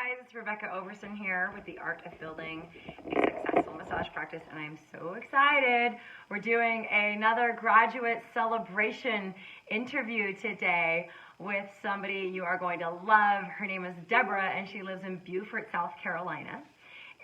guys, it's Rebecca Overson here with the Art of Building a Successful Massage Practice, and I'm so excited. We're doing another graduate celebration interview today with somebody you are going to love. Her name is Deborah, and she lives in Beaufort, South Carolina.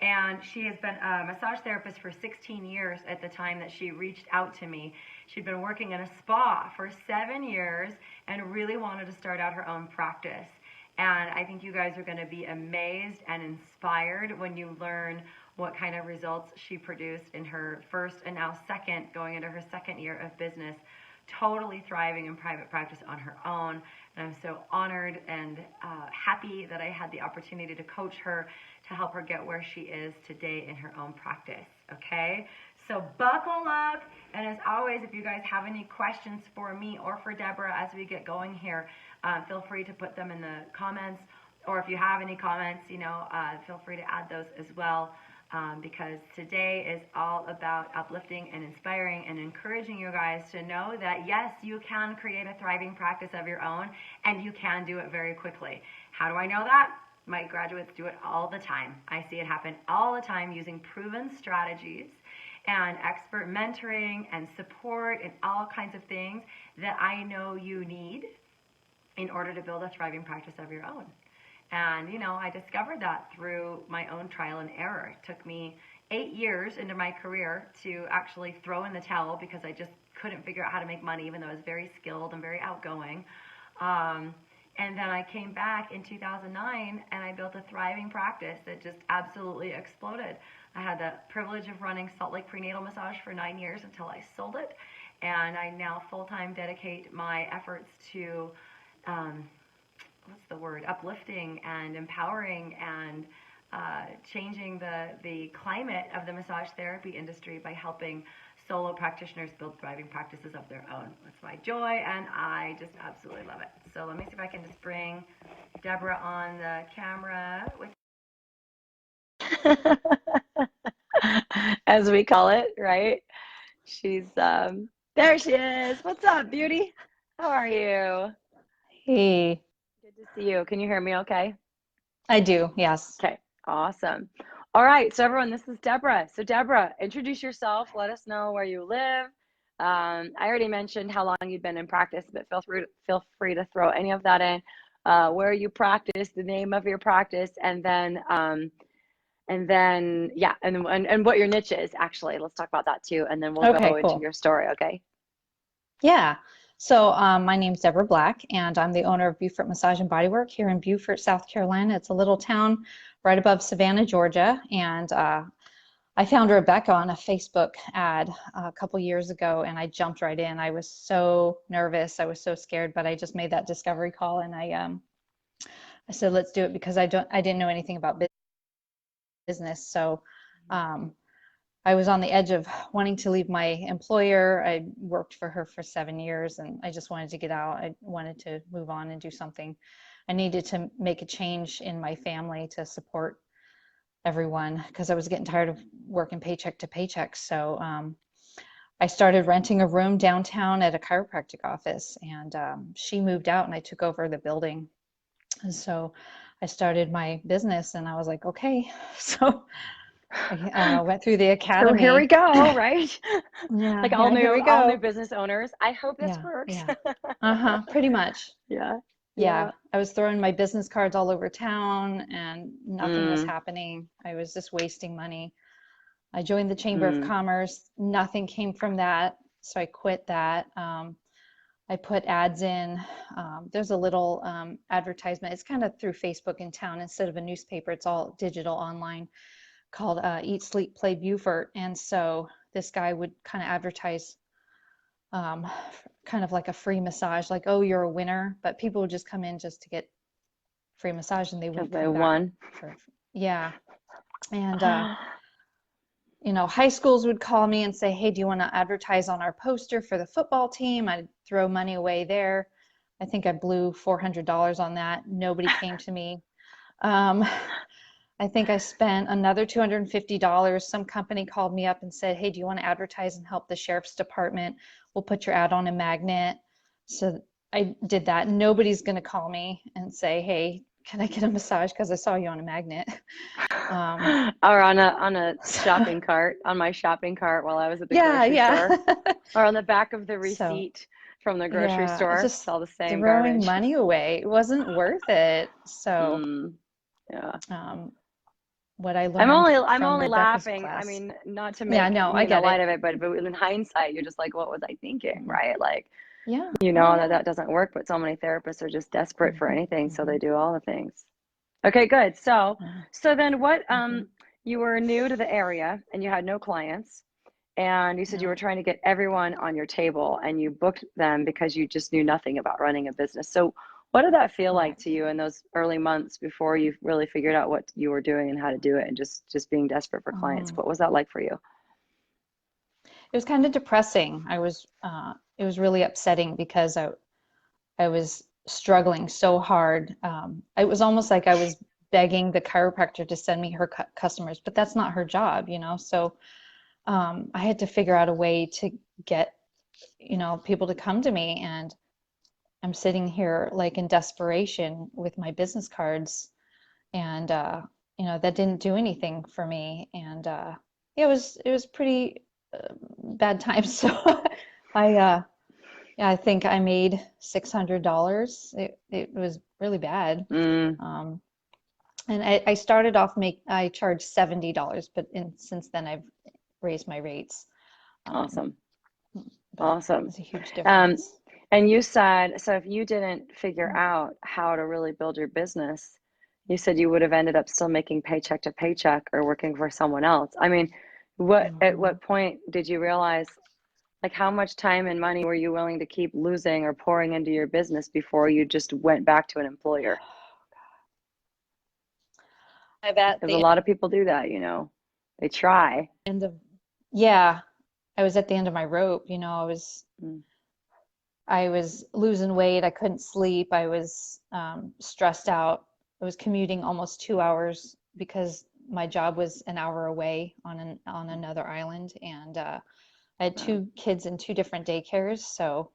And she has been a massage therapist for 16 years at the time that she reached out to me. She'd been working in a spa for 7 years and really wanted to start out her own practice. And I think you guys are going to be amazed and inspired when you learn what kind of results she produced in her first and now second, going into her second year of business, totally thriving in private practice on her own. And I'm so honored and happy that I had the opportunity to coach her to help her get where she is today in her own practice. Okay? So buckle up. And as always, if you guys have any questions for me or for Deborah as we get going here, feel free to put them in the comments. Or if you have any comments, feel free to add those as well. Because today is all about uplifting and inspiring and encouraging you guys to know that yes, you can create a thriving practice of your own, and you can do it very quickly. How do I know that? My graduates do it all the time. I see it happen all the time using proven strategies and expert mentoring and support and all kinds of things that I know you need in order to build a thriving practice of your own. And, I discovered that through my own trial and error. It took me 8 years into my career to actually throw in the towel because I just couldn't figure out how to make money, even though I was very skilled and very outgoing. And then I came back in 2009 and I built a thriving practice that just absolutely exploded. I had the privilege of running Salt Lake Prenatal Massage for 9 years until I sold it. And I now full-time dedicate my efforts to uplifting and empowering and changing the climate of the massage therapy industry by helping solo practitioners build thriving practices of their own. It's my joy, and I just absolutely love it. So let me see if I can just bring Deborah on the camera with as we call it, right? She's there she is. What's up, beauty? How are you? Hey, Good to see you. Can you hear me okay? I do, yes. Okay, awesome. All right, so everyone, this is Deborah. So Deborah, introduce yourself. Let us know where you live. I already mentioned how long you've been in practice, but feel free to throw any of that in. Where you practice, the name of your practice, and then what your niche is, actually. Let's talk about that too, and then we'll Okay, go into cool. your story, okay? Yeah. So my name's Deborah Black, and I'm the owner of Beaufort Massage and Bodywork here in Beaufort, South Carolina. It's a little town right above Savannah, Georgia. And I found Rebecca on a Facebook ad a couple years ago, and I jumped right in. I was so nervous. I was so scared, but I just made that discovery call, and I said, let's do it because I didn't know anything about business. So I was on the edge of wanting to leave my employer. I worked for her for 7 years and I just wanted to get out. I wanted to move on and do something. I needed to make a change in my family to support everyone because I was getting tired of working paycheck to paycheck. So I started renting a room downtown at a chiropractic office, and she moved out and I took over the building. And so I started my business and I was like, okay. So I went through the So here we academy. go, right? Yeah, Like all yeah, here we new go. business owners. I hope this Yeah, works. yeah. Pretty much. Yeah, Yeah, yeah. I was throwing my business cards all over town and nothing was Mm, happening. I was just wasting money. I joined the Chamber of mm. Commerce. Nothing came from that, so I quit that. I put ads in. There's a little advertisement. It's kind of through Facebook in town. Instead of a newspaper, it's all digital online, called Eat, Sleep, Play Beaufort. And so this guy would kind of advertise kind of like a free massage, like, oh, you're a winner. But people would just come in just to get free massage and they Because wouldn't they come back won. yeah. And, high schools would call me and say, hey, do you want to advertise on our poster for the football team? I'd throw money away there. I think I blew $400 on that. Nobody came to me. I think I spent another $250. Some company called me up and said, hey, do you want to advertise and help the sheriff's department? We'll put your ad on a magnet. So I did that. Nobody's going to call me and say, hey, can I get a massage? Because I saw you on a magnet. Um, Or on a shopping cart, on my shopping cart while I was at the yeah, grocery store, yeah. or on the back of the So receipt from the grocery yeah, it's store. It's just all the same throwing garbage. money away. It wasn't worth it. So Mm, yeah. um, what I I'm learned only I'm from only the breakfast laughing. I class. mean, not to Yeah, make, no, I get light it. of it, but in hindsight, you're just like, what was I thinking, Mhm. right? Like, Yeah. you Oh, know that yeah. that doesn't work, but so many therapists are just desperate for Hmm. anything, so Hmm. they do all the things. Okay, good. So, Yeah. so then what, Hmm. you were new to the area and you had no clients, and you said you were No. trying to get everyone on your table and you booked them because you just knew nothing about running a business. So, what did that feel like to Correct. you in those early months before you really figured out what you were doing and how to do it, and just being desperate for clients? Um, What was that like for you? it was kind of depressing. It was really upsetting because I was struggling so hard. It was almost like I was begging the chiropractor to send me her customers, but that's not her job, you know? So I had to figure out a way to get, people to come to me. And I'm sitting here like in desperation with my business cards. And, that didn't do anything for me. And it was pretty bad times. So I, yeah, I think I made $600. It was really bad. Mm, Um, and I started off I charged $70, but since then I've raised my rates. Um, awesome. but Awesome. it's a huge Um, difference. and you said, so if you didn't figure Mm. out how to really build your business, you said you would have ended up still making paycheck to paycheck or working for someone else. I mean, at Mhm. what point did you realize, like, how much time and money were you willing to keep losing or pouring into your business before you just went back to an employer? At Because a the lot of people do that, you know. They try. end of, yeah, I was at the end of my rope. Mm, I was losing weight. I couldn't sleep. I was stressed out. I was commuting almost 2 hours because my job was an hour away on another island, and I had wow. two kids in two different daycares. So,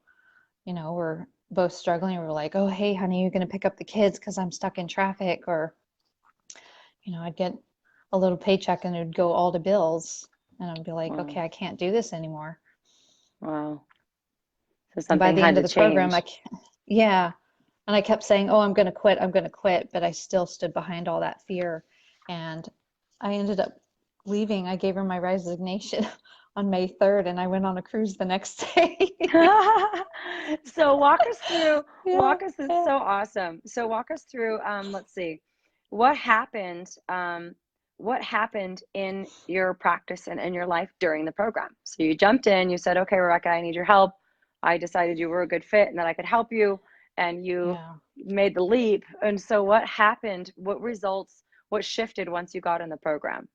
we're both struggling. We were like, "Oh, hey, honey, you're gonna pick up the kids because I'm stuck in traffic," or I'd get a little paycheck and it would go all to bills, and I'd be like, "Okay, Wow. I can't do this anymore." Wow. So And by something the had end of to the program, change. yeah. And I kept saying, "Oh, I'm going to quit. I'm going to quit." But I still stood behind all that fear. And I ended up leaving. I gave her my resignation on May 3rd, and I went on a cruise the next day. So Yeah, walk us, it's yeah. so awesome. So walk us through, let's see, what happened, what happened in your practice and in your life during the program? So you jumped in, you said, okay, Rebecca, I need your help. I decided you were a good fit and that I could help you, and you Yeah. made the leap. And so what happened? What results, what shifted once you got in the program?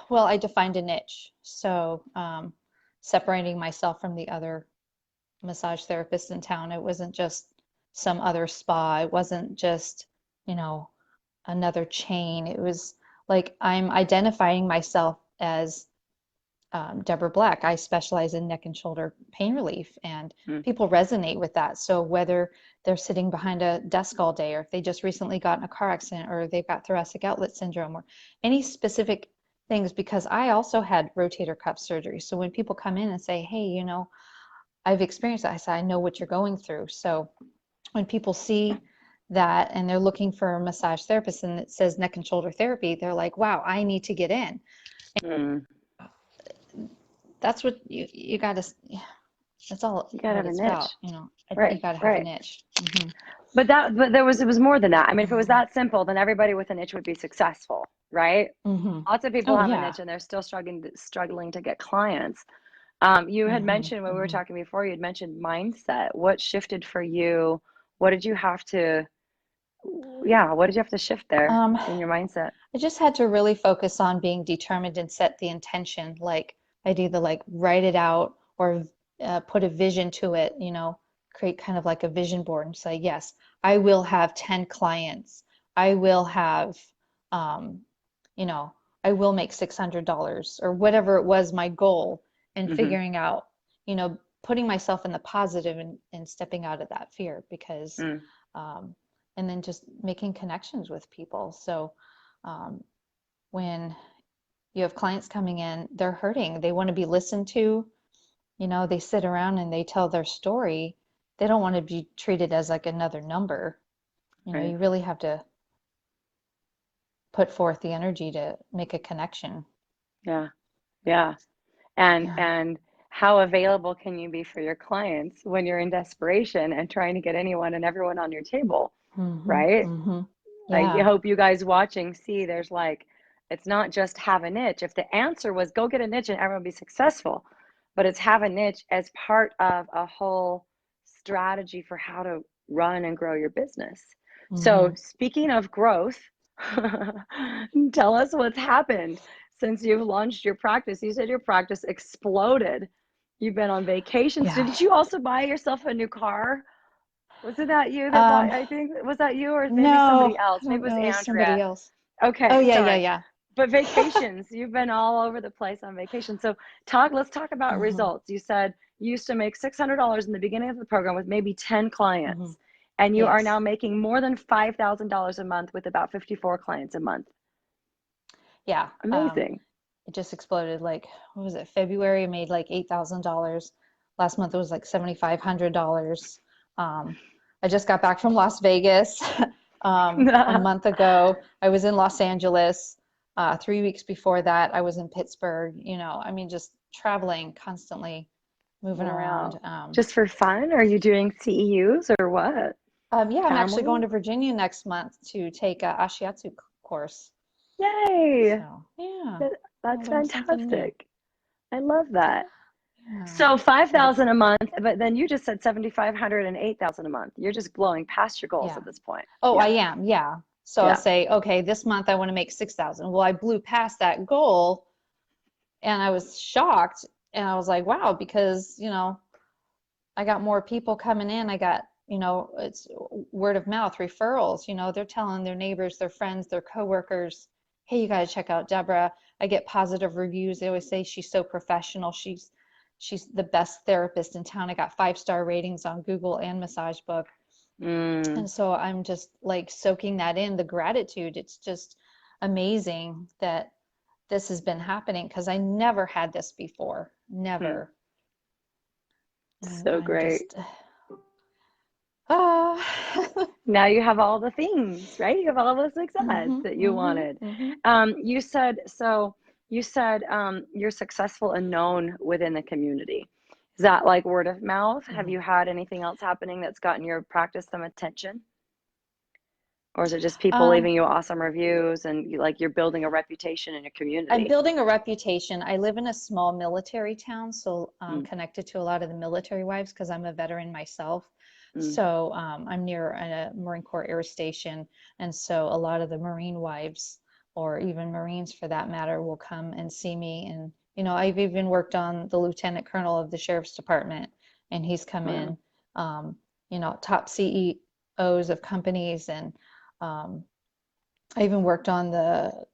Well, I defined a niche. So, separating myself from the other massage therapists in town. It wasn't just some other spa. It wasn't just, you know, another chain. It was like I'm identifying myself as Deborah Black. I specialize in neck and shoulder pain relief, and Mm, people resonate with that. So whether they're sitting behind a desk all day, or if they just recently got in a car accident, or they've got thoracic outlet syndrome, or any specific things, because I also had rotator cuff surgery. So when people come in and say, "Hey, I've experienced that," I say, "I know what you're going through." So when people see that and they're looking for a massage therapist and it says neck and shoulder therapy, they're like, "Wow, I need to get in." mm. That's what you got to, that's all You gotta what have a it's about, niche. you Right, got to have a right. niche. But it was more than that. I mean, if it was Hmm. that simple, then everybody with a niche would be successful, right? Hmm. Lots of people Oh, have a yeah. niche and they're still struggling to get clients. You had Hmm. mentioned when we were Hmm. talking before, you had mentioned mindset. What shifted for you? What did you have to, yeah, what did you have to shift there Um, in your mindset? I just had to really focus on being determined and set the intention. Like I'd either like write it out or put a vision to it, create kind of like a vision board and say, yes, I will have 10 clients. I will have, um, you know, I will make $600 or whatever it was my goal, and Hmm. figuring out, putting myself in the positive and stepping out of that fear because Mm, um, and then just making connections with people. So when you have clients coming in, they're hurting. They want to be listened to. They sit around and they tell their story. They don't want to be treated as like another number. Right. You really have to put forth the energy to make a connection. Yeah. Yeah. And how available can you be for your clients when you're in desperation and trying to get anyone and everyone on your table, right? Like, I Yeah. hope you guys watching see there's like, it's not just have a niche. If the answer was go get a niche and everyone be successful, but it's have a niche as part of a whole strategy for how to run and grow your business. So speaking of growth, tell us what's happened since you've launched your practice. You said your practice exploded. You've been on vacations. Yeah. Did you also buy yourself a new car? Was it that you that bought, I think, was that you or maybe somebody No, else? I Maybe don't it was know. It was somebody Andrea. else. Okay, Oh, yeah, yeah, sorry. yeah. But vacations, you've been all over the place on vacation. So let's talk about results. You said you used to make $600 in the beginning of the program with maybe 10 clients, and you are Yes. now making more than $5,000 a month with about 54 clients a month. Yeah. Amazing. It just exploded. Like, what was it? February, I made like $8,000. Last month it was like $7,500. I just got back from Las Vegas a month ago. I was in Los Angeles 3 weeks before that. I was in Pittsburgh. I mean, just traveling constantly, moving around. Just for fun? Are you doing CEUs or what? Yeah, I'm actually Family? going to Virginia next month to take a Ashiatsu course. Yay! So, yeah, That's learn something new. fantastic. I love that. Yeah. So 5,000 a month, but then you just said 7,500 and 8,000 a month. You're just blowing past your goals Yeah. at this point. Oh, Yeah. I am. Yeah. So Yeah. I'll say, okay, this month I want to make 6,000. Well, I blew past that goal and I was shocked and I was like, wow, because, I got more people coming in. I got, it's word of mouth referrals, they're telling their neighbors, their friends, their coworkers, hey, you got to check out Deborah. I get positive reviews. They always say she's so professional. She's the best therapist in town. I got 5-star ratings on Google and MassageBook. And so I'm just like soaking that in, the gratitude. It's just amazing that this has been happening because I never had this before. Never. So great. Now you have all the things, right? You have all the success that you wanted. You said you're successful and known within the community. Is that like word of mouth? Have you had anything else happening that's gotten your practice some attention? Or is it just people leaving you awesome reviews and you're building a reputation in your community? I'm building a reputation. I live in a small military town, so I'm connected to a lot of the military wives because I'm a veteran myself. So I'm near a Marine Corps Air Station, and so a lot of the Marine wives, or even Marines for that matter, will come and see me. And I've even worked on the Lieutenant Colonel of the Sheriff's Department, and he's come in. Top CEOs of companies, and I even worked on the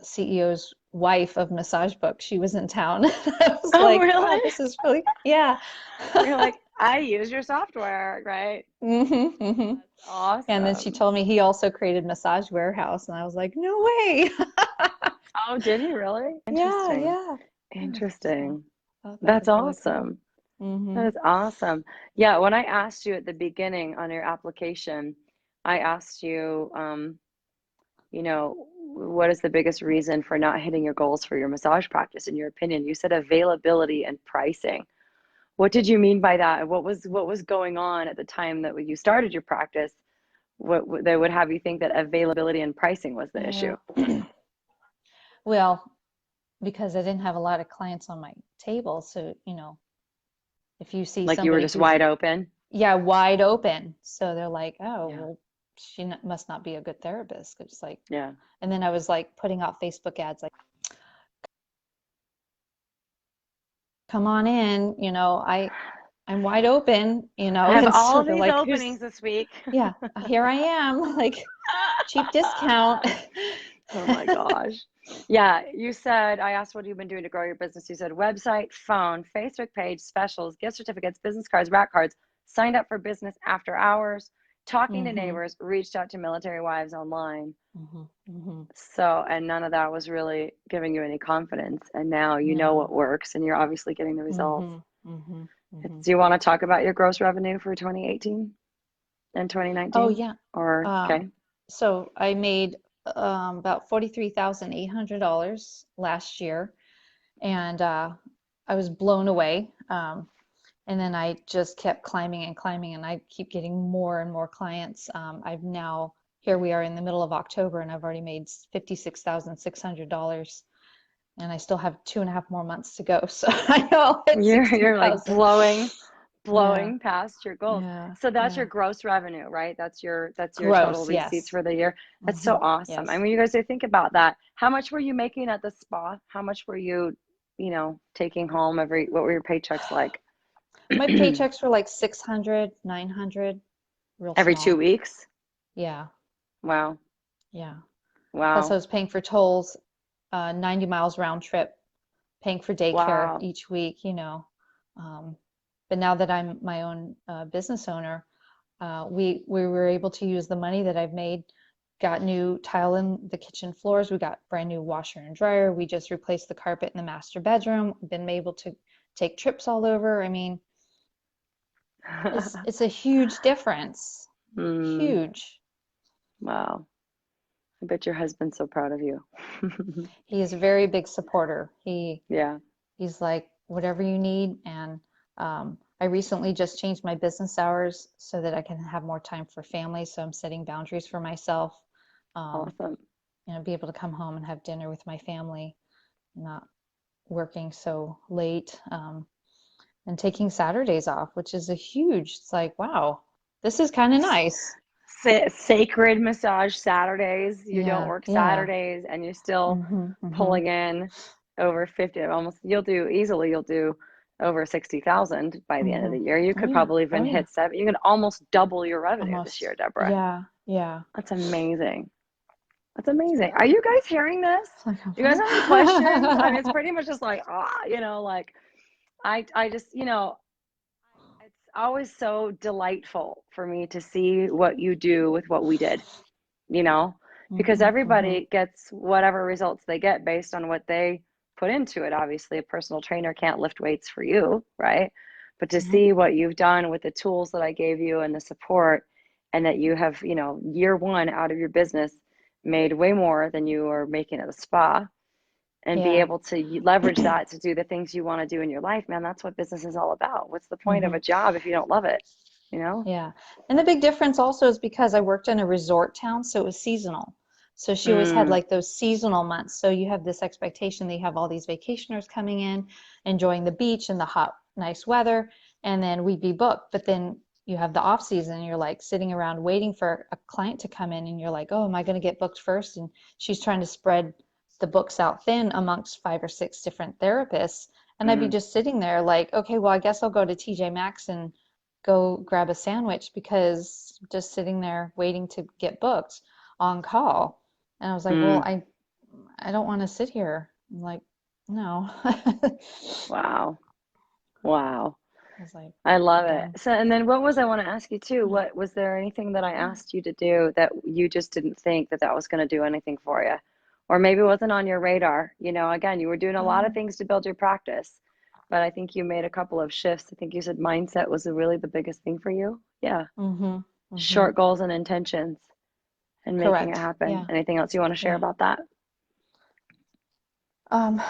CEO's wife of MassageBook. She was in town. I was like, really? wow, this is really, yeah. You're like, I use your software, right? That's awesome. And then she told me he also created Massage Warehouse, and I was like, no way. Oh, did he really? Interesting. Yeah. Interesting. So That's really awesome. Cool. That is awesome. Yeah, when I asked you at the beginning on your application, I asked you, what is the biggest reason for not hitting your goals for your massage practice, in your opinion? You said availability and pricing. What did you mean by that? What was going on at the time that you started your practice? What that would have you think that availability and pricing was the issue? Well, because I didn't have a lot of clients on my table, so if you see like you were just wide open. Yeah, wide open. So they're like, oh, well, she must not be a good therapist. It's like, yeah. And then I was like putting out Facebook ads, like, come on in, I'm wide open, I have and all so of they're these like, openings this week. Yeah, here I am, like cheap discount. Oh my gosh. Yeah, you said, I asked what you've been doing to grow your business. You said website, phone, Facebook page, specials, gift certificates, business cards, rack cards, signed up for business after hours, talking to Mm-hmm. neighbors, reached out to military wives online. Mm-hmm. Mm-hmm. So, and none of that was really giving you any confidence. And now you know what No. works and you're obviously getting the results. Mm-hmm. Mm-hmm. Mm-hmm. Do you want to talk about your gross revenue for 2018 and Oh 2019? yeah. Or, Um, okay. so I made about $43,800 last year, and I was blown away. And then I just kept climbing and climbing, and I keep getting more and more clients. I've now, here we are in the middle of October, and I've already made $56,600, and I still have 2.5 more months to go. So I know it's You're like 60,000. Yeah, blowing past your goals. yeah, So that's yeah. your gross revenue, right? That's your total Gross, receipts yes. for the year. That's so Hmm. awesome. I Yes. mean, you guys, think about that. How much were you making at the spa? How much were you, taking home what were your paychecks like? My paychecks were like 600, 900, real Every two small. weeks? Yeah, Wow. yeah. Plus, I Wow. was paying for tolls, 90 miles round trip, paying for daycare Wow. each week. Um, but now that I'm my own business owner, we were able to use the money that I've made, got new tile in the kitchen floors, we got brand new washer and dryer, we just replaced the carpet in the master bedroom, been able to take trips all over. I mean, it's a huge difference. Hmm. Huge. Wow. I bet your husband's so proud of you. He is a very big supporter. Yeah. He's like, whatever you need. And I recently just changed my business hours so that I can have more time for family. So I'm setting boundaries for myself. Um, Awesome. be able to come home and have dinner with my family, not working so late, and taking Saturdays off, which is it's like, wow, this is kind of nice. Sacred massage Saturdays. You don't Yeah, work yeah. Saturdays and you're still Hmm. Hmm. pulling in over 50, almost you'll do over 60,000 by the end of Hmm. the year. You Oh could yeah. probably Oh even yeah. hit seven. You can almost double your revenue this Almost. year, Deborah. Yeah, yeah. That's amazing. That's amazing. Are you guys hearing this? It's like, Do you guys have any questions? I mean, it's pretty much just like, like I just, it's always so delightful for me to see what you do with what we did, you know, because hmm. Hmm. everybody gets whatever results they get based on what they put into it. Obviously, a personal trainer can't lift weights for you, right? But to Nope. see what you've done with the tools that I gave you and the support, and that you have, year one out of your business made way more than you are making at a spa, and be Yeah. able to leverage that to do the things you want to do in your life, man, that's what business is all about. What's the point of Hmm. a job if you don't love it, you know? Yeah. And the big difference also is because I worked in a resort town, so it was seasonal. So she always had Mm, like those seasonal months. So you have this expectation that you have all these vacationers coming in, enjoying the beach and the hot, nice weather, and then we'd be booked. But then you have the off season, and you're like sitting around waiting for a client to come in, and you're like, oh, am I going to get booked first? And she's trying to spread the books out thin amongst 5 or 6 different therapists. And I'd be mm, just sitting there like, okay, well, I guess I'll go to TJ Maxx and go grab a sandwich because just sitting there waiting to get booked on call. And I was like, well, mm. I don't want to sit here. I'm like, no. I Wow. Wow. was like, I love it. done. So, and then what was I want to ask you too? Yeah. What was there anything that I asked you to do that you just didn't think that that was going to do anything for you? Or maybe it wasn't on your radar. Again, you were doing a lot of Um, things to build your practice, but I think you made a couple of shifts. I think you said mindset was really the biggest thing for you. Yeah. mm-hmm, mm-hmm. Short goals and intentions and making it Correct. happen. Yeah. Anything else you want to share Yeah. about that? Um,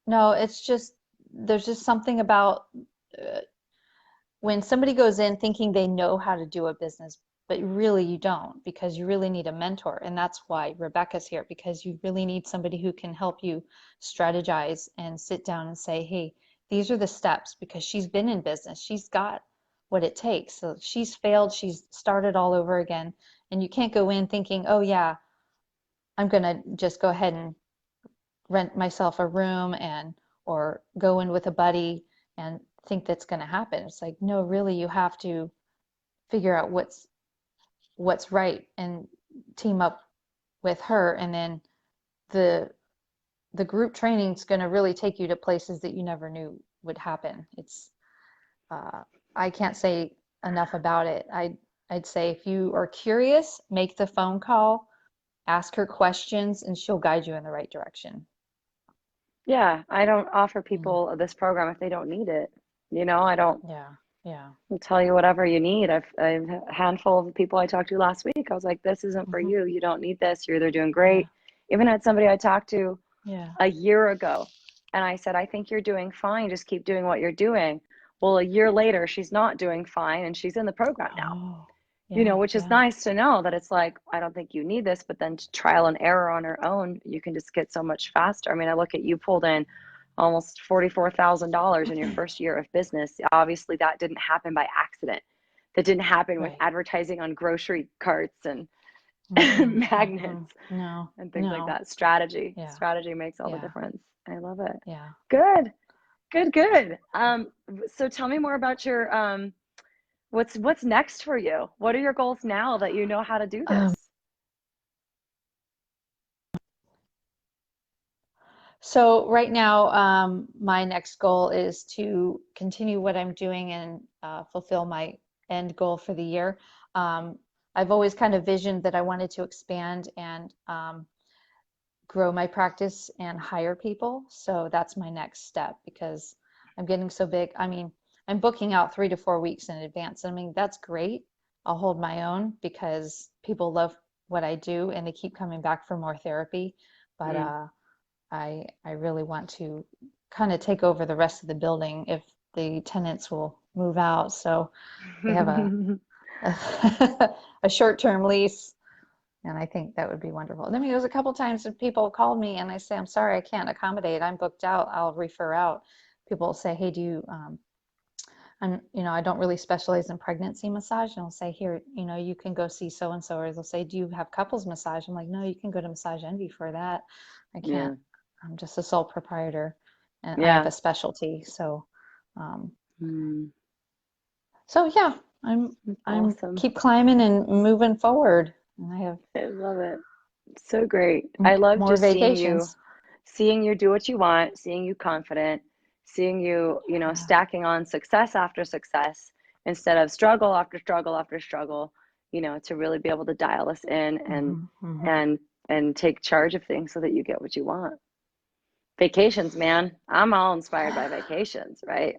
no, it's just, there's just something about uh, when somebody goes in thinking they know how to do a business, but really you don't, because you really need a mentor. And that's why Rebecca's here, because you really need somebody who can help you strategize and sit down and say, hey, these are the steps, because she's been in business. She's got what it takes. So she's failed, she's started all over again. And you can't go in thinking, oh, yeah, I'm going to just go ahead and rent myself a room and or go in with a buddy and think that's going to happen. It's like, no, really, you have to figure out what's right and team up with her, and then the the group training is going to really take you to places that you never knew would happen. It's uh, I can't say enough about it. I'd say if you are curious, make the phone call, ask her questions, and she'll guide you in the right direction. Yeah, I don't offer Yeah, people this program if they don't need it. I don't yeah, yeah. I'll tell you whatever you need. I've a handful of people I talked to last week. I was like, this isn't for Hmm. you. You don't need this. You're either doing Yeah, great. Even had somebody I talked to yeah. a year ago, and I said, I think you're doing fine. Just keep doing what you're doing. Well, a year later, she's not doing fine, and she's in the program now. Oh, yeah, Which is yeah, nice to know that it's like, I don't think you need this, but then trial and error on her own, you can just get so much faster. I mean, I look at you pulled in almost $44,000 in your first year of business. Obviously, that didn't happen by accident. That didn't happen with right. advertising on grocery carts and Mm-mm, mm-mm. magnets No, and things like no. that. Strategy. Yeah, Strategy makes all the yeah, difference. I love it. yeah. Good. Good, good. So tell me more about your what's next for you? What are your goals now that you know how to do Um, this? so right now, my next goal is to continue what I'm doing and fulfill my end goal for the year. Um, I've always kind of visioned that I wanted to expand and grow my practice and hire people. So that's my next step because I'm getting so big. I mean, I'm booking out 3 to 4 weeks in advance. I mean, that's great. I'll hold my own because people love what I do and they keep coming back for more therapy. But Mm. I really want to kind of take over the rest of the building if the tenants will move out. So we have a short-term lease, and I think that would be wonderful. I mean, there's a couple times that people called me and I say, I'm sorry, I can't accommodate. I'm booked out. I'll refer out. People say, hey, do you, I don't really specialize in pregnancy massage. And I'll say, here, you can go see so and so. Or they'll say, do you have couples massage? I'm like, no, you can go to Massage Envy for that. I can't. Yeah. I'm just a sole proprietor, and I have Yeah. a specialty. Um, Mm. so yeah, I'm Awesome. keep climbing and moving forward. And I have I love it. So great. I love more just vacations. seeing you do what you want, seeing you confident, seeing you, Yeah. stacking on success after success instead of struggle after struggle after struggle, to really be able to dial us in and Hmm. Hmm. and and take charge of things so that you get what you want. Vacations, man. I'm all inspired by vacations, right?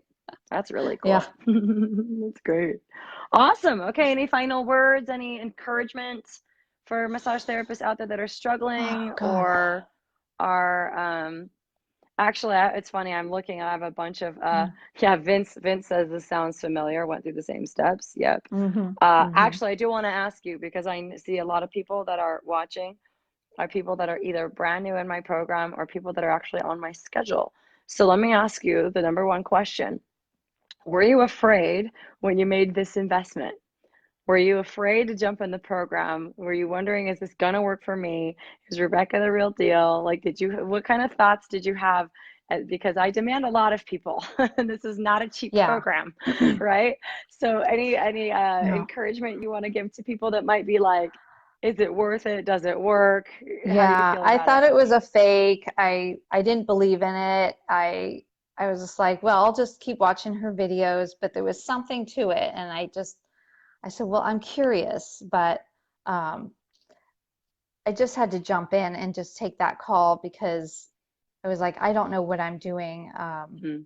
That's really Yeah. cool. That's great. Awesome. Okay, any final words, any encouragement for massage therapists out there that are Oh struggling God. or are actually it's funny, I'm looking, I have a bunch of Yeah. yeah, Vince says this sounds familiar, went through the same steps. Yep. Hmm. Hmm. Actually, I do want to ask you because I see a lot of people that are watching are people that are either brand new in my program or people that are actually on my schedule. So let me ask you the number one question. Were you afraid when you made this investment? Were you afraid to jump in the program? Were you wondering, is this gonna work for me? Is Rebecca the real deal? Like, what kind of thoughts did you have? Because I demand a lot of people, and this is not a cheap Yeah. program, right? So, any No. encouragement you want to give to people that might be like, is it worth it? Does it work? How do you Yeah, feel I about it? thought it was a fake. I didn't believe in it. I was just like, well, I'll just keep watching her videos, but there was something to it, and I said, well, I'm curious, but um, I just had to jump in and just take that call because I was like, I don't know what I'm doing. Hmm.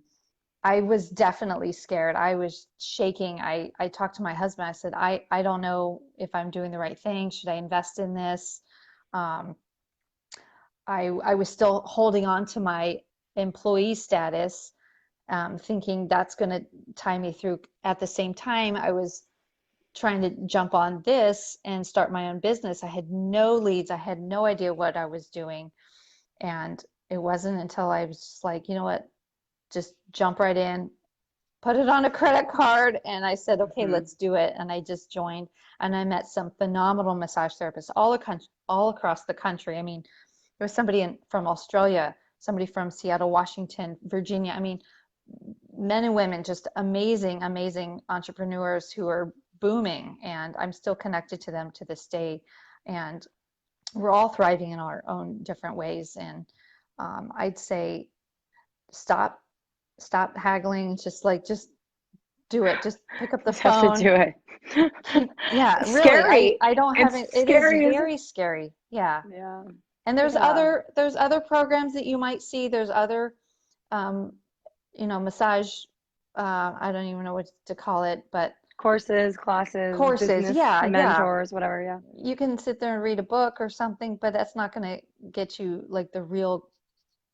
I was definitely scared. I was shaking. I talked to my husband. I said, I don't know if I'm doing the right thing. Should I invest in this? Um, I was still holding on to my employee status, thinking that's going to tie me through. At the same time, I was trying to jump on this and start my own business. I had no leads. I had no idea what I was doing. And it wasn't until I was just like, you know what, just jump right in, put it on a credit card. And I said, okay, Hmm. let's do it. And I just joined and I met some phenomenal massage therapists all across the country. I mean, there was somebody from Australia, somebody from Seattle, Washington, Virginia. I mean, men and women, just amazing, amazing entrepreneurs who are booming. And I'm still connected to them to this day. And we're all thriving in our own different ways. And I'd say stop, stop haggling. Just do it. Just pick up the Just have to phone. do it. Yeah, It's really. scary. I don't have it. It's It is scary, isn't it? very scary. Yeah. Yeah. And Yeah. there's other programs that you might see. There's other um, massage, I don't even know what to call it, but Courses, classes, courses. business Yeah, yeah. mentors, whatever. Yeah. You can sit there and read a book or something, but that's not going to get you like the real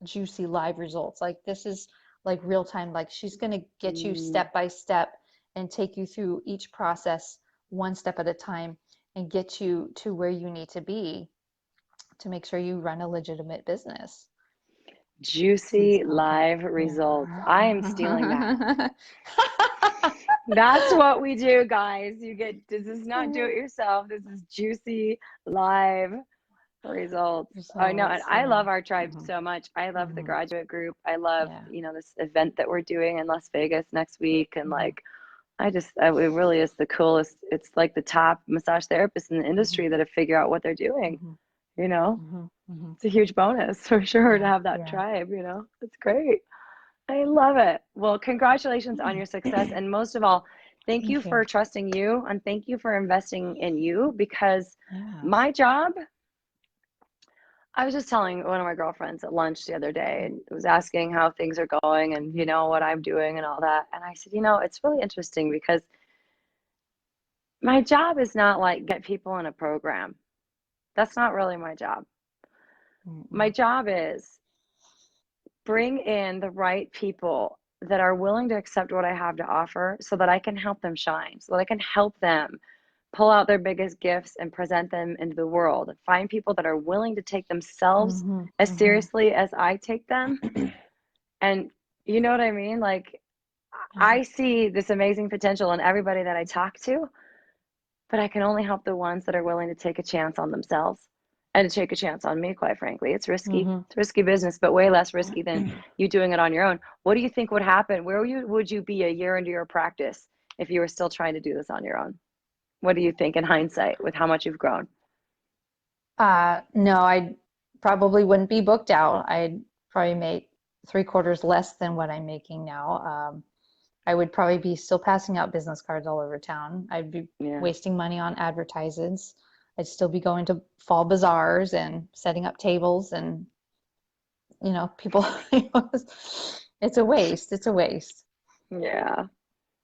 juicy live results. Like this is like real time. Like she's going to get you Mm. step by step and take you through each process one step at a time and get you to where you need to be to make sure you run a legitimate business. Juicy live results. I am stealing that. That's what we do, guys. This is not do it yourself. This is juicy live results. I know, and Results, I yeah. love our tribe Mhm, so much. I love the mhm, graduate group. I love, yeah. this event that we're doing in Las Vegas next week. And Mhm, like, it really is the coolest. It's like the top massage therapists in the mhm, industry that have figured out what they're doing, mhm, you know? mhm, mhm. It's a huge bonus for sure to Yeah, have that yeah. tribe, It's great. I love it. Well, congratulations on your success. And most of all, thank you Thank you. for trusting you and thank you for investing in you because Yeah. my job, I was just telling one of my girlfriends at lunch the other day and was asking how things are going and, what I'm doing and all that. And I said, it's really interesting because my job is not like get people in a program. That's not really my job. My Mm-mm. job is bring in the right people that are willing to accept what I have to offer so that I can help them shine, so that I can help them pull out their biggest gifts and present them into the world. Find people that are willing to take themselves Mhm, as mhm. seriously as I take them. And you know what I mean? Like, Yeah. I see this amazing potential in everybody that I talk to, but I can only help the ones that are willing to take a chance on themselves and to take a chance on me, quite frankly. It's risky. Mhm. It's risky business, but way less risky than you doing it on your own. What do you think would happen? Where would you be a year into your practice if you were still trying to do this on your own? What do you think in hindsight with how much you've grown? No, I probably wouldn't be booked out. I'd probably make three-quarters less than what I'm making now. I would probably be still passing out business cards all over town. I'd be Yeah. wasting money on advertisements. I'd still be going to fall bazaars and setting up tables and, people, it's a waste. It's a waste. Yeah.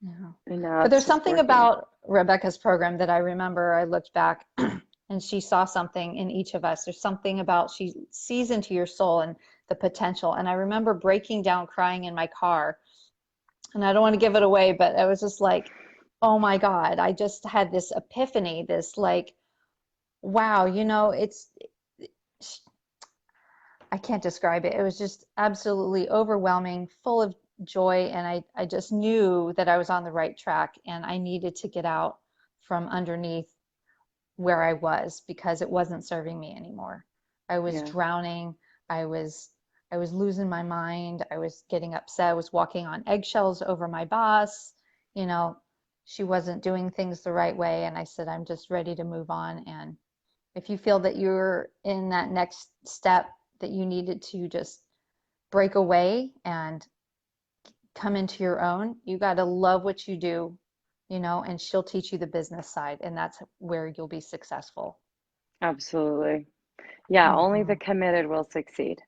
Yeah. And now But it's there's just something working. about Rebecca's program that I remember. I looked back and she saw something in each of us. There's something about she sees into your soul and the potential. And I remember breaking down crying in my car. And I don't want to give it away, but I was just like, oh my God, I just had this epiphany, this like, wow, I can't describe it. It was just absolutely overwhelming, full of joy. And I just knew that I was on the right track and I needed to get out from underneath where I was because it wasn't serving me anymore. I was Yeah. drowning. I was I was losing my mind. I was getting upset. I was walking on eggshells over my boss. You know, she wasn't doing things the right way. And I said, I'm just ready to move on. And if you feel that you're in that next step that you needed to just break away and come into your own, you got to love what you do, and she'll teach you the business side, and that's where you'll be successful. Absolutely. Yeah, only the Hmm. committed will succeed.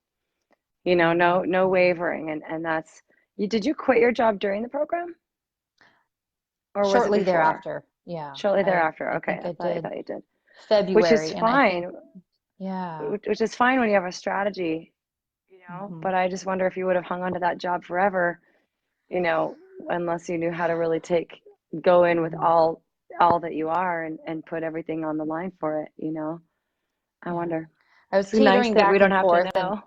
Hmm. No Hmm. wavering. And that's you. Did you quit your job during the program or was it Shortly before? thereafter, yeah, Shortly I thereafter. I Okay, think I I did thought you did. Which is February, and I think, fine, yeah. which is fine when you have a strategy, Hmm. but I just wonder if you would have hung on to that job forever, you know, unless you knew how to really go in with Hmm. all that you are and put everything on the line for it. I Yeah, wonder. I was It's nice teetering that we back don't and have to forth, and know.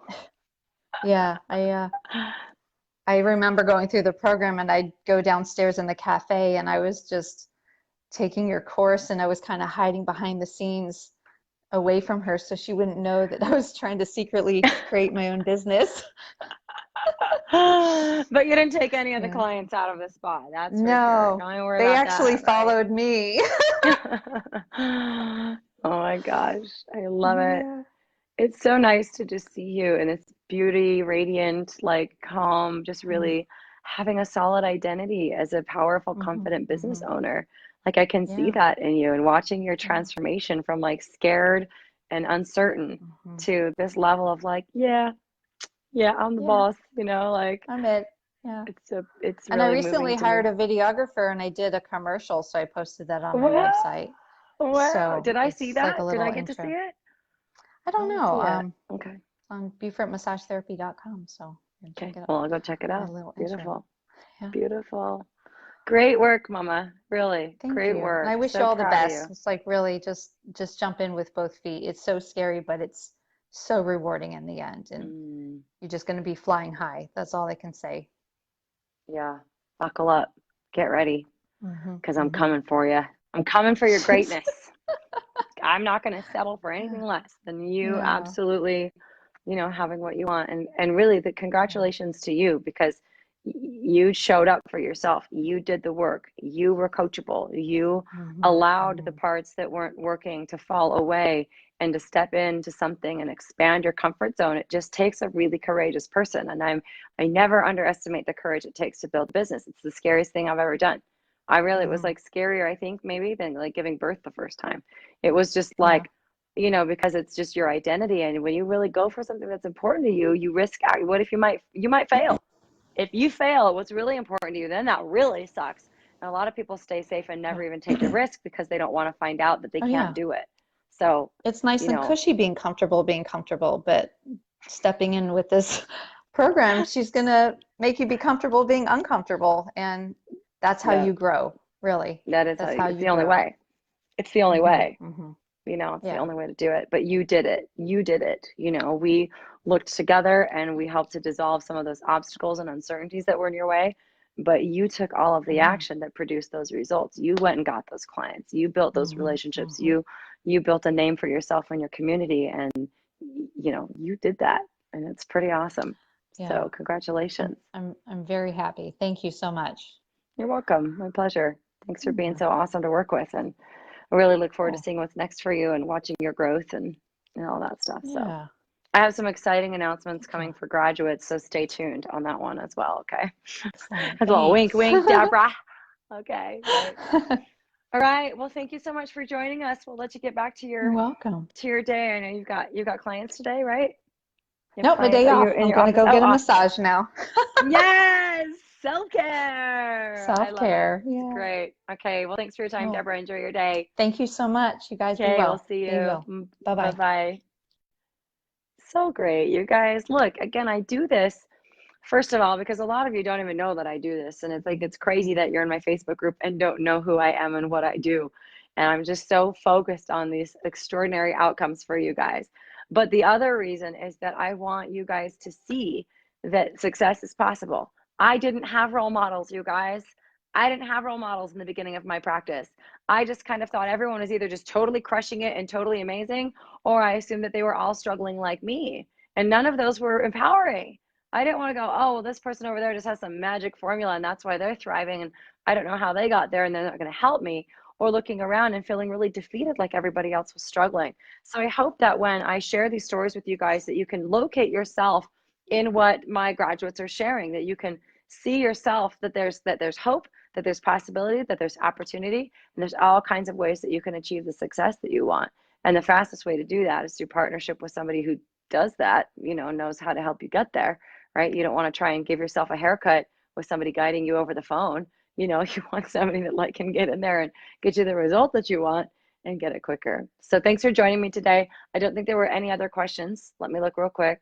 yeah, I remember going through the program, and I'd go downstairs in the cafe, and I was just taking your course, and I was kind of hiding behind the scenes away from her so she wouldn't know that I was trying to secretly create my own business. But you didn't take any of the Yeah. clients out of the spot, that's for sure. No, Don't worry they about actually that, right? followed me. Oh my gosh, I love it. Yeah. It's so nice to just see you in this beauty, radiant, like calm, just really having a solid identity as a powerful, confident business owner. Like I can see Yeah. that in you, and watching your transformation from like scared and uncertain to this level of like, yeah, I'm the boss, you know, like I'm it. Yeah. it's And I really recently moving to me. hired a videographer and I did a commercial, so I posted that on my Wow. website. Wow. So Did I see it's like a that? Did I little get to see intro. it? I don't Let's know. see it. Okay. On BeaufortMassageTherapy.com. So you can Okay. check it out. Well, I'll go check it A out. little intro. Beautiful. Yeah. Beautiful. Great work, Mama. Really. Thank Great you. work. And I wish you So all the proud of best. you. It's like really just jump in with both feet. It's so scary, but it's so rewarding in the end. And you're just going to be flying high. That's all I can say. Yeah. Buckle up. Get ready. Because I'm coming for you. I'm coming for your greatness. I'm not going to settle for anything less than you No. absolutely, you know, having what you want. And really, the congratulations to you, because you showed up for yourself. You did the work. You were coachable. You allowed the parts that weren't working to fall away and to step into something and expand your comfort zone. It just takes a really courageous person. And I never underestimate the courage it takes to build a business. It's the scariest thing I've ever done. It was like scarier, I think, maybe than like giving birth the first time. It was just like, you know, because it's just your identity. And when you really go for something that's important to you, you risk, what if you might fail? If you fail, what's really important to you, then that really sucks. And a lot of people stay safe and never even take the risk because they don't want to find out that they can't do it. So it's nice you and know, cushy being comfortable, but stepping in with this program, she's going to make you be comfortable being uncomfortable. And that's how you grow, really. That's how it's you the only grow. way. It's the only way. Mm-hmm. You know, it's the only way to do it. But you did it. You did it. You know, we looked together and we helped to dissolve some of those obstacles and uncertainties that were in your way. But you took all of the action that produced those results. You went and got those clients. You built those relationships. You built a name for yourself and your community. And, you know, you did that. And it's pretty awesome. So congratulations. I'm very happy. Thank you so much. You're welcome. My pleasure. Thanks for being so awesome to work with. And I really look forward to seeing what's next for you and watching your growth and all that stuff. So I have some exciting announcements coming for graduates, so stay tuned on that one as well, okay? That's a little wink, wink, Deborah. Okay, great. All right. Well, thank you so much for joining us. We'll let you get back to You're welcome. To your day. I know you've got clients today, right? Nope, my day off. I'm going to go get a massage now. Yes. Self-care. Self-care. Yeah. Great. Okay. Well, thanks for your time, Deborah. Enjoy your day. Thank you so much. You guys be well. We'll see you. Bye-bye. Bye-bye. So great, you guys. Look, again, I do this, first of all, because a lot of you don't even know that I do this. And it's like, it's crazy that you're in my Facebook group and don't know who I am and what I do. And I'm just so focused on these extraordinary outcomes for you guys. But the other reason is that I want you guys to see that success is possible. I didn't have role models, you guys. I didn't have role models in the beginning of my practice. I just kind of thought everyone was either just totally crushing it and totally amazing, or I assumed that they were all struggling like me. And none of those were empowering. I didn't want to go, oh, well, this person over there just has some magic formula and that's why they're thriving. And I don't know how they got there and they're not going to help me. Or looking around and feeling really defeated like everybody else was struggling. So I hope that when I share these stories with you guys, that you can locate yourself in what my graduates are sharing, that you can see yourself, that there's hope, that there's possibility, that there's opportunity, and there's all kinds of ways that you can achieve the success that you want. And the fastest way to do that is through partnership with somebody who does that, you know, knows how to help you get there, right? You don't want to try and give yourself a haircut with somebody guiding you over the phone. You know, you want somebody that like can get in there and get you the result that you want and get it quicker. So thanks for joining me today. I don't think there were any other questions. Let me look real quick.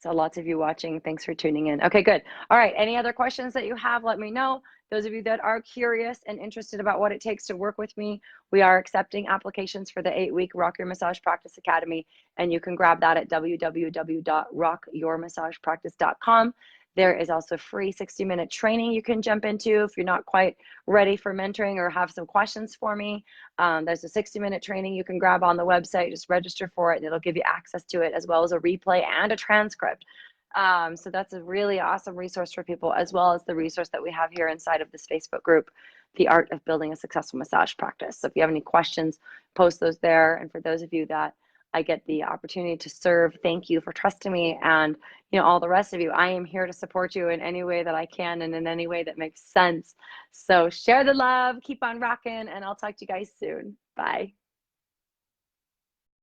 So lots of you watching. Thanks for tuning in. Okay, good. All right. Any other questions that you have, let me know. Those of you that are curious and interested about what it takes to work with me, we are accepting applications for the 8-week Rock Your Massage Practice Academy, and you can grab that at www.rockyourmassagepractice.com. There is also free 60-minute training you can jump into if you're not quite ready for mentoring or have some questions for me. There's a 60-minute training you can grab on the website. Just register for it, and it'll give you access to it, as well as a replay and a transcript. So that's a really awesome resource for people, as well as the resource that we have here inside of this Facebook group, The Art of Building a Successful Massage Practice. So if you have any questions, post those there. And for those of you that I get the opportunity to serve. Thank you for trusting me. And, all the rest of you, I am here to support you in any way that I can and in any way that makes sense. So share the love, keep on rocking, and I'll talk to you guys soon. Bye.